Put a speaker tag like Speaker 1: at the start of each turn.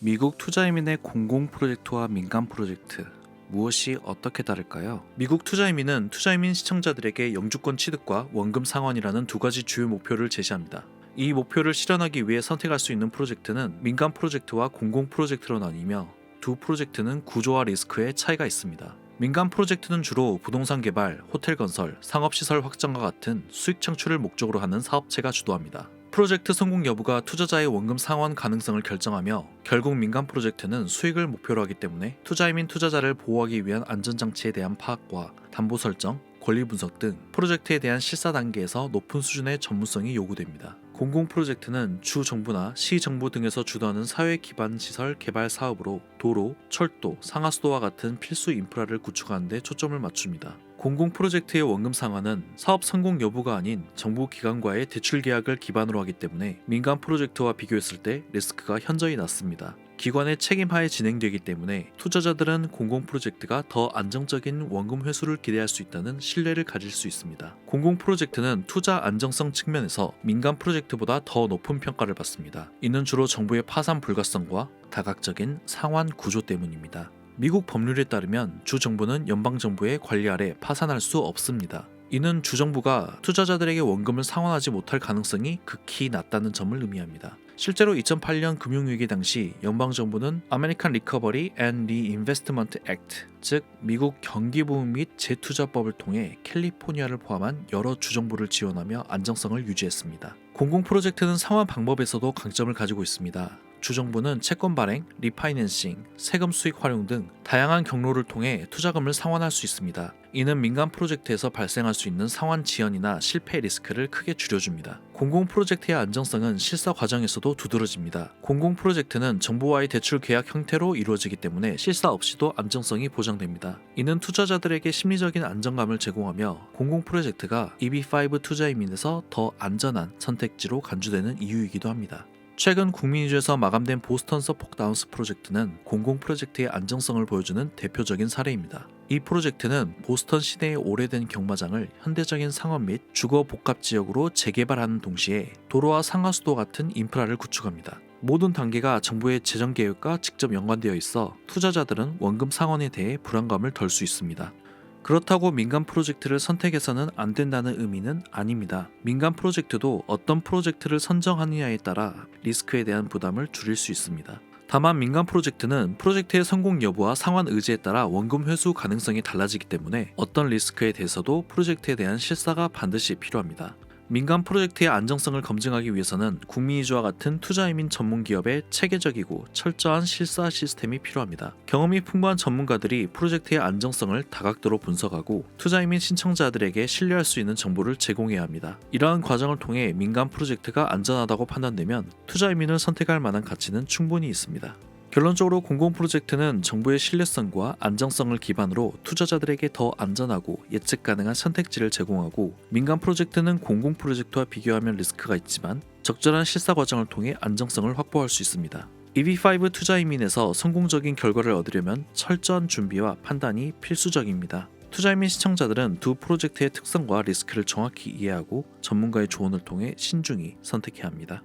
Speaker 1: 미국 투자이민의 공공 프로젝트와 민간 프로젝트, 무엇이 어떻게 다를까요? 미국 투자이민은 투자이민 시청자들에게 영주권 취득과 원금 상환이라는 두 가지 주요 목표를 제시합니다. 이 목표를 실현하기 위해 선택할 수 있는 프로젝트는 민간 프로젝트와 공공 프로젝트로 나뉘며 두 프로젝트는 구조와 리스크에 차이가 있습니다. 민간 프로젝트는 주로 부동산 개발, 호텔 건설, 상업시설 확장과 같은 수익 창출을 목적으로 하는 사업체가 주도합니다. 프로젝트 성공 여부가 투자자의 원금 상환 가능성을 결정하며 결국 민간 프로젝트는 수익을 목표로 하기 때문에 투자이민 투자자를 보호하기 위한 안전장치에 대한 파악과 담보 설정, 권리 분석 등 프로젝트에 대한 실사 단계에서 높은 수준의 전문성이 요구됩니다. 공공 프로젝트는 주 정부나 시 정부 등에서 주도하는 사회 기반 시설 개발 사업으로 도로, 철도, 상하수도와 같은 필수 인프라를 구축하는 데 초점을 맞춥니다. 공공 프로젝트의 원금 상환은 사업 성공 여부가 아닌 정부 기관과의 대출 계약을 기반으로 하기 때문에 민간 프로젝트와 비교했을 때 리스크가 현저히 낮습니다. 기관의 책임하에 진행되기 때문에 투자자들은 공공 프로젝트가 더 안정적인 원금 회수를 기대할 수 있다는 신뢰를 가질 수 있습니다. 공공 프로젝트는 투자 안정성 측면에서 민간 프로젝트보다 더 높은 평가를 받습니다. 이는 주로 정부의 파산 불가성과 다각적인 상환 구조 때문입니다. 미국 법률에 따르면 주정부는 연방정부의 관리 아래 파산할 수 없습니다. 이는 주정부가 투자자들에게 원금을 상환하지 못할 가능성이 극히 낮다는 점을 의미합니다. 실제로 2008년 금융위기 당시 연방정부는 American Recovery and Reinvestment Act, 즉 미국 경기부흥 및 재투자법을 통해 캘리포니아를 포함한 여러 주정부를 지원하며 안정성을 유지했습니다. 공공 프로젝트는 상환 방법에서도 강점을 가지고 있습니다. 주정부는 채권 발행, 리파이낸싱, 세금 수익 활용 등 다양한 경로를 통해 투자금을 상환할 수 있습니다. 이는 민간 프로젝트에서 발생할 수 있는 상환 지연이나 실패 리스크를 크게 줄여줍니다. 공공 프로젝트의 안정성은 실사 과정에서도 두드러집니다. 공공 프로젝트는 정부와의 대출 계약 형태로 이루어지기 때문에 실사 없이도 안정성이 보장됩니다. 이는 투자자들에게 심리적인 안정감을 제공하며 공공 프로젝트가 EB5 투자이민에서 더 안전한 선택지로 간주되는 이유이기도 합니다. 최근 국민위주에서 마감된 보스턴 서포크 다운스 프로젝트는 공공 프로젝트의 안정성을 보여주는 대표적인 사례입니다. 이 프로젝트는 보스턴 시내의 오래된 경마장을 현대적인 상업 및 주거 복합 지역으로 재개발하는 동시에 도로와 상하수도 같은 인프라를 구축합니다. 모든 단계가 정부의 재정 계획과 직접 연관되어 있어 투자자들은 원금 상환에 대해 불안감을 덜 수 있습니다. 그렇다고 민간 프로젝트를 선택해서는 안 된다는 의미는 아닙니다. 민간 프로젝트도 어떤 프로젝트를 선정하느냐에 따라 리스크에 대한 부담을 줄일 수 있습니다. 다만 민간 프로젝트는 프로젝트의 성공 여부와 상환 의지에 따라 원금 회수 가능성이 달라지기 때문에 어떤 리스크에 대해서도 프로젝트에 대한 실사가 반드시 필요합니다. 민간 프로젝트의 안정성을 검증하기 위해서는 국민위주와 같은 투자이민 전문기업의 체계적이고 철저한 실사 시스템이 필요합니다. 경험이 풍부한 전문가들이 프로젝트의 안정성을 다각도로 분석하고 투자이민 신청자들에게 신뢰할 수 있는 정보를 제공해야 합니다. 이러한 과정을 통해 민간 프로젝트가 안전하다고 판단되면 투자이민을 선택할 만한 가치는 충분히 있습니다. 결론적으로 공공 프로젝트는 정부의 신뢰성과 안정성을 기반으로 투자자들에게 더 안전하고 예측 가능한 선택지를 제공하고, 민간 프로젝트는 공공 프로젝트와 비교하면 리스크가 있지만 적절한 실사 과정을 통해 안정성을 확보할 수 있습니다. EB5 투자이민에서 성공적인 결과를 얻으려면 철저한 준비와 판단이 필수적입니다. 투자이민 시청자들은 두 프로젝트의 특성과 리스크를 정확히 이해하고 전문가의 조언을 통해 신중히 선택해야 합니다.